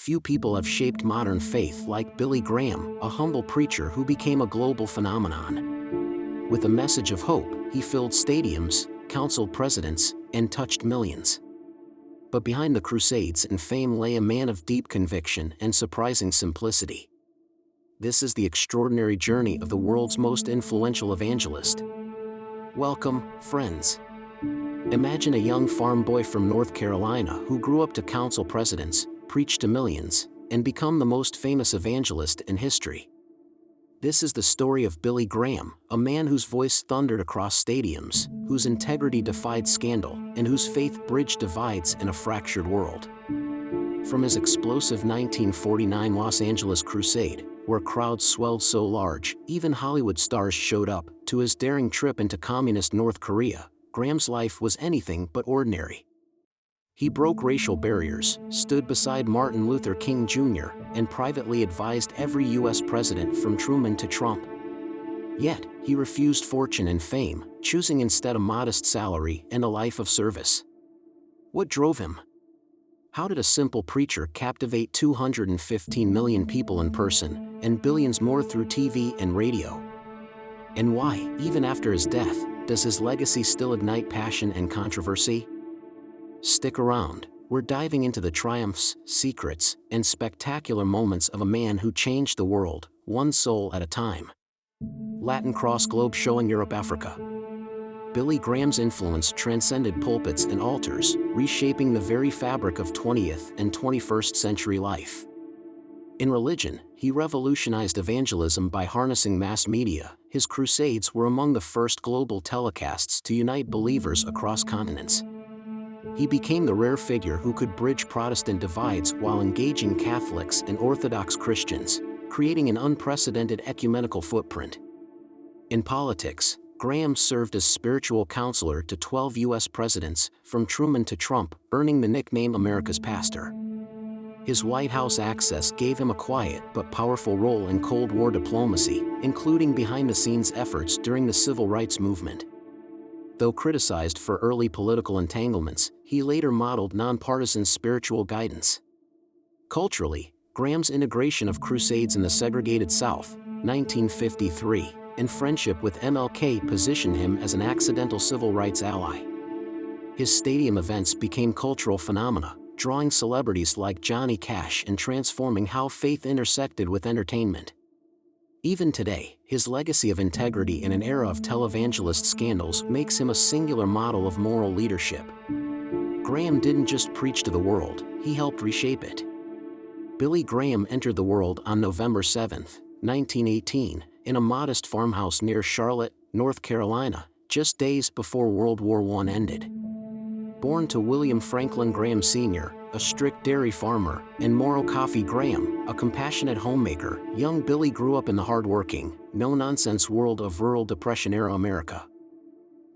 few people have shaped modern faith like Billy Graham, a humble preacher who became a global phenomenon. With a message of hope, he filled stadiums, counseled presidents, and touched millions. But behind the crusades and fame lay a man of deep conviction and surprising simplicity. This is the extraordinary journey of the world's most influential evangelist. Welcome, friends. Imagine a young farm boy from North Carolina who grew up to counsel presidents, preach to millions, and become the most famous evangelist in history. This is the story of Billy Graham, a man whose voice thundered across stadiums, whose integrity defied scandal, and whose faith bridged divides in a fractured world. From his explosive 1949 Los Angeles crusade, where crowds swelled so large, even Hollywood stars showed up, to his daring trip into communist North Korea, Graham's life was anything but ordinary. He broke racial barriers, stood beside Martin Luther King Jr., and privately advised every U.S. president from Truman to Trump. Yet, he refused fortune and fame, choosing instead a modest salary and a life of service. What drove him? How did a simple preacher captivate 215 million people in person, and billions more through TV and radio? And why, even after his death, does his legacy still ignite passion and controversy? Stick around, we're diving into the triumphs, secrets, and spectacular moments of a man who changed the world, one soul at a time. Latin Cross Globe showing Europe, Africa. Billy Graham's influence transcended pulpits and altars, reshaping the very fabric of 20th and 21st century life. In religion, he revolutionized evangelism by harnessing mass media. His crusades were among the first global telecasts to unite believers across continents. He became the rare figure who could bridge Protestant divides while engaging Catholics and Orthodox Christians, creating an unprecedented ecumenical footprint. In politics, Graham served as spiritual counselor to 12 U.S. presidents, from Truman to Trump, earning the nickname America's Pastor. His White House access gave him a quiet but powerful role in Cold War diplomacy, including behind-the-scenes efforts during the Civil Rights Movement. Though criticized for early political entanglements, he later modeled nonpartisan spiritual guidance. Culturally, Graham's integration of crusades in the segregated South, 1953, and friendship with MLK positioned him as an accidental civil rights ally. His stadium events became cultural phenomena, drawing celebrities like Johnny Cash and transforming how faith intersected with entertainment. Even today, his legacy of integrity in an era of televangelist scandals makes him a singular model of moral leadership. Graham didn't just preach to the world, he helped reshape it. Billy Graham entered the world on November 7, 1918, in a modest farmhouse near Charlotte, North Carolina, just days before World War I ended. Born to William Franklin Graham Sr., a strict dairy farmer, and Morrow Coffee Graham, a compassionate homemaker, young Billy grew up in the hard-working, no-nonsense world of rural Depression-era America.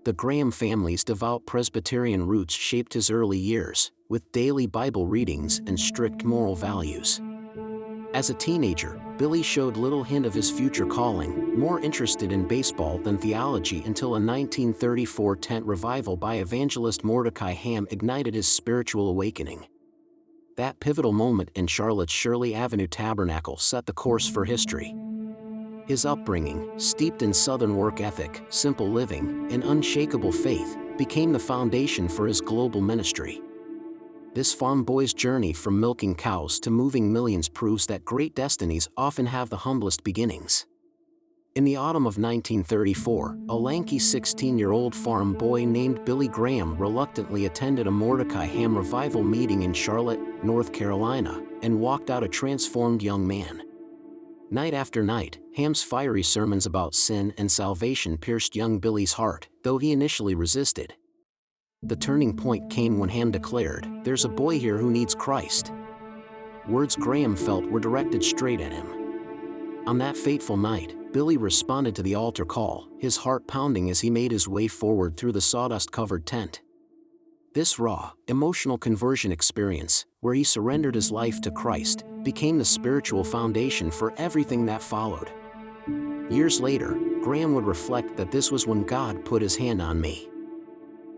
The Graham family's devout Presbyterian roots shaped his early years, with daily Bible readings and strict moral values. As a teenager, Billy showed little hint of his future calling, more interested in baseball than theology until a 1934 tent revival by evangelist Mordecai Ham ignited his spiritual awakening. That pivotal moment in Charlotte's Shirley Avenue Tabernacle set the course for history. His upbringing, steeped in Southern work ethic, simple living, and unshakable faith, became the foundation for his global ministry. This farm boy's journey from milking cows to moving millions proves that great destinies often have the humblest beginnings. In the autumn of 1934, a lanky 16-year-old farm boy named Billy Graham reluctantly attended a Mordecai Ham revival meeting in Charlotte, North Carolina, and walked out a transformed young man. Night after night, Ham's fiery sermons about sin and salvation pierced young Billy's heart, though he initially resisted. The turning point came when Ham declared, "There's a boy here who needs Christ." Words Graham felt were directed straight at him. On that fateful night, Billy responded to the altar call, his heart pounding as he made his way forward through the sawdust-covered tent. This raw, emotional conversion experience, where he surrendered his life to Christ, became the spiritual foundation for everything that followed. Years later, Graham would reflect that this was when God put his hand on me.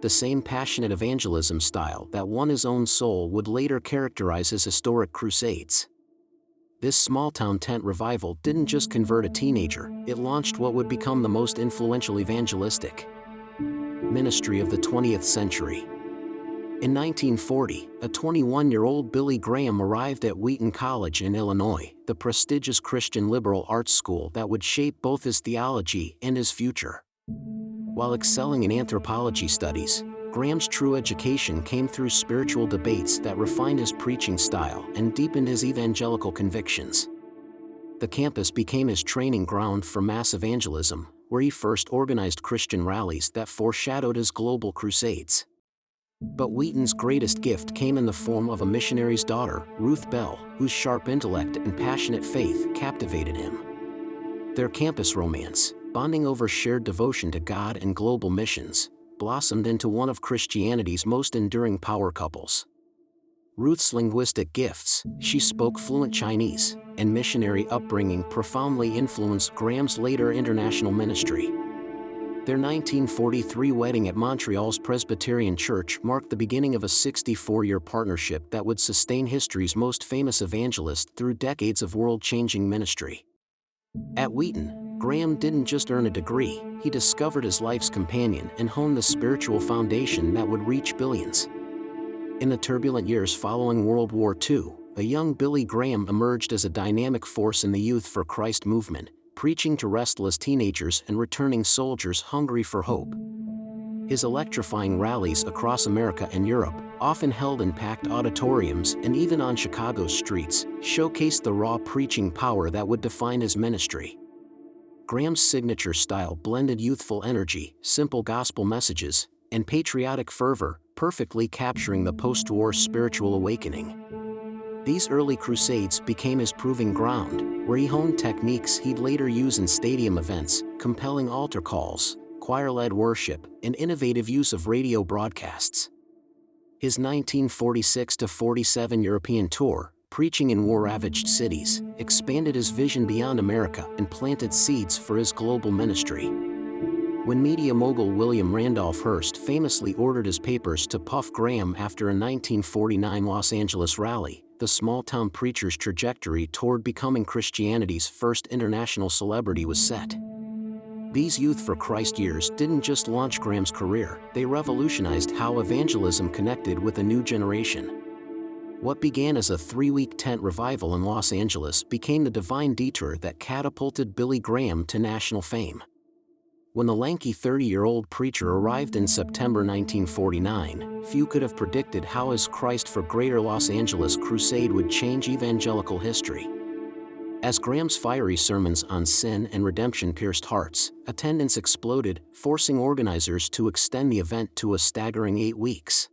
The same passionate evangelism style that won his own soul would later characterize his historic crusades. This small-town tent revival didn't just convert a teenager, it launched what would become the most influential evangelistic ministry of the 20th century. In 1940, a 21-year-old Billy Graham arrived at Wheaton College in Illinois, the prestigious Christian liberal arts school that would shape both his theology and his future. While excelling in anthropology studies, Graham's true education came through spiritual debates that refined his preaching style and deepened his evangelical convictions. The campus became his training ground for mass evangelism, where he first organized Christian rallies that foreshadowed his global crusades. But Wheaton's greatest gift came in the form of a missionary's daughter, Ruth Bell, whose sharp intellect and passionate faith captivated him. Their campus romance, bonding over shared devotion to God and global missions, blossomed into one of Christianity's most enduring power couples. Ruth's linguistic gifts, she spoke fluent Chinese, and missionary upbringing profoundly influenced Graham's later international ministry. Their 1943 wedding at Montreal's Presbyterian Church marked the beginning of a 64-year partnership that would sustain history's most famous evangelist through decades of world-changing ministry. At Wheaton, Graham didn't just earn a degree, he discovered his life's companion and honed the spiritual foundation that would reach billions. In the turbulent years following World War II, a young Billy Graham emerged as a dynamic force in the Youth for Christ movement, preaching to restless teenagers and returning soldiers hungry for hope. His electrifying rallies across America and Europe, often held in packed auditoriums and even on Chicago's streets, showcased the raw preaching power that would define his ministry. Graham's signature style blended youthful energy, simple gospel messages, and patriotic fervor, perfectly capturing the post-war spiritual awakening. These early crusades became his proving ground, where he honed techniques he'd later use in stadium events, compelling altar calls, choir-led worship, and innovative use of radio broadcasts. His 1946-47 European tour, preaching in war-ravaged cities, expanded his vision beyond America and planted seeds for his global ministry. When media mogul William Randolph Hearst famously ordered his papers to Puff Graham after a 1949 Los Angeles rally, the small-town preacher's trajectory toward becoming Christianity's first international celebrity was set. These Youth for Christ years didn't just launch Graham's career, they revolutionized how evangelism connected with a new generation. What began as a 3-week tent revival in Los Angeles became the divine detour that catapulted Billy Graham to national fame. When the lanky 30-year-old preacher arrived in September 1949, few could have predicted how his Christ for Greater Los Angeles crusade would change evangelical history. As Graham's fiery sermons on sin and redemption pierced hearts, attendance exploded, forcing organizers to extend the event to a staggering 8 weeks.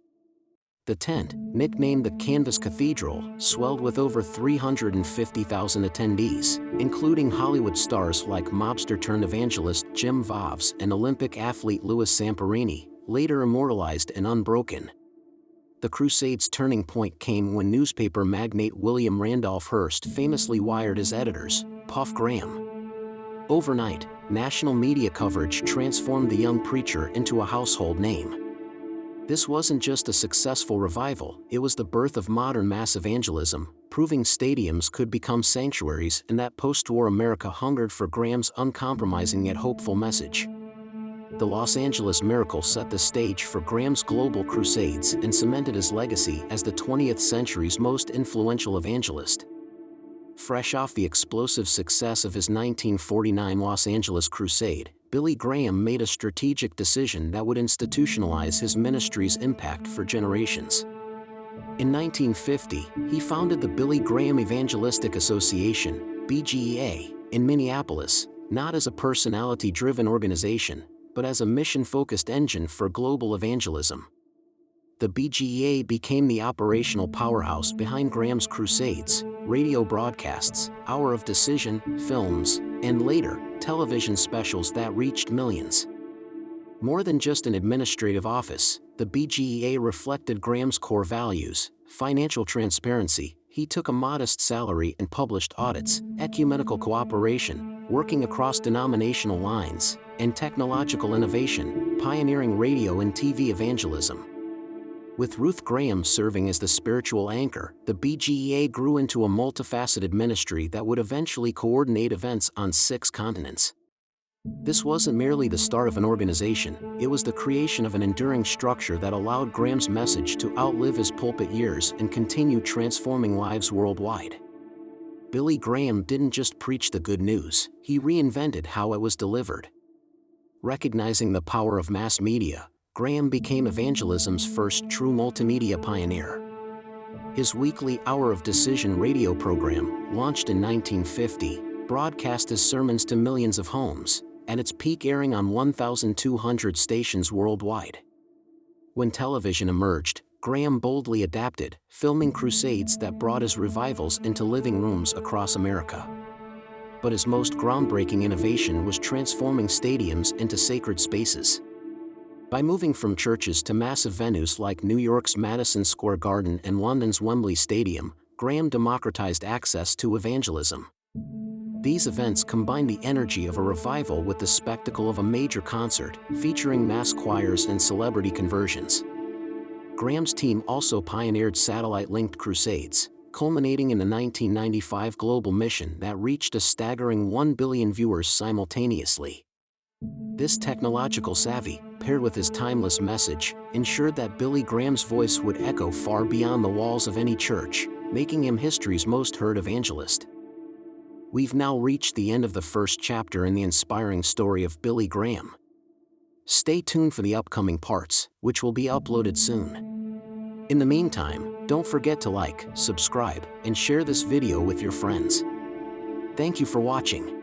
The tent, nicknamed the Canvas Cathedral, swelled with over 350,000 attendees, including Hollywood stars like mobster-turned-evangelist Jim Voves and Olympic athlete Louis Samperini, later immortalized in Unbroken. The Crusade's turning point came when newspaper magnate William Randolph Hearst famously wired his editors, Puff Graham. Overnight, national media coverage transformed the young preacher into a household name. This wasn't just a successful revival, it was the birth of modern mass evangelism, proving stadiums could become sanctuaries and that post-war America hungered for Graham's uncompromising yet hopeful message. The Los Angeles miracle set the stage for Graham's global crusades and cemented his legacy as the 20th century's most influential evangelist. Fresh off the explosive success of his 1949 Los Angeles crusade, Billy Graham made a strategic decision that would institutionalize his ministry's impact for generations. In 1950, he founded the Billy Graham Evangelistic Association, BGEA, in Minneapolis, not as a personality-driven organization, but as a mission-focused engine for global evangelism. The BGEA became the operational powerhouse behind Graham's crusades, radio broadcasts, Hour of Decision, films, and later, television specials that reached millions. More than just an administrative office, the BGEA reflected Graham's core values: financial transparency. He took a modest salary and published audits, ecumenical cooperation, working across denominational lines, and technological innovation, pioneering radio and TV evangelism. With Ruth Graham serving as the spiritual anchor, the BGEA grew into a multifaceted ministry that would eventually coordinate events on 6 continents. This wasn't merely the start of an organization, it was the creation of an enduring structure that allowed Graham's message to outlive his pulpit years and continue transforming lives worldwide. Billy Graham didn't just preach the good news, he reinvented how it was delivered. Recognizing the power of mass media, Graham became evangelism's first true multimedia pioneer. His weekly Hour of Decision radio program, launched in 1950, broadcast his sermons to millions of homes, at its peak airing on 1,200 stations worldwide. When television emerged, Graham boldly adapted, filming crusades that brought his revivals into living rooms across America. But his most groundbreaking innovation was transforming stadiums into sacred spaces. By moving from churches to massive venues like New York's Madison Square Garden and London's Wembley Stadium, Graham democratized access to evangelism. These events combined the energy of a revival with the spectacle of a major concert, featuring mass choirs and celebrity conversions. Graham's team also pioneered satellite-linked crusades, culminating in the 1995 global mission that reached a staggering 1 billion viewers simultaneously. This technological savvy, paired with his timeless message, ensured that Billy Graham's voice would echo far beyond the walls of any church, making him history's most heard evangelist. We've now reached the end of the first chapter in the inspiring story of Billy Graham. Stay tuned for the upcoming parts, which will be uploaded soon. In the meantime, don't forget to like, subscribe, and share this video with your friends. Thank you for watching.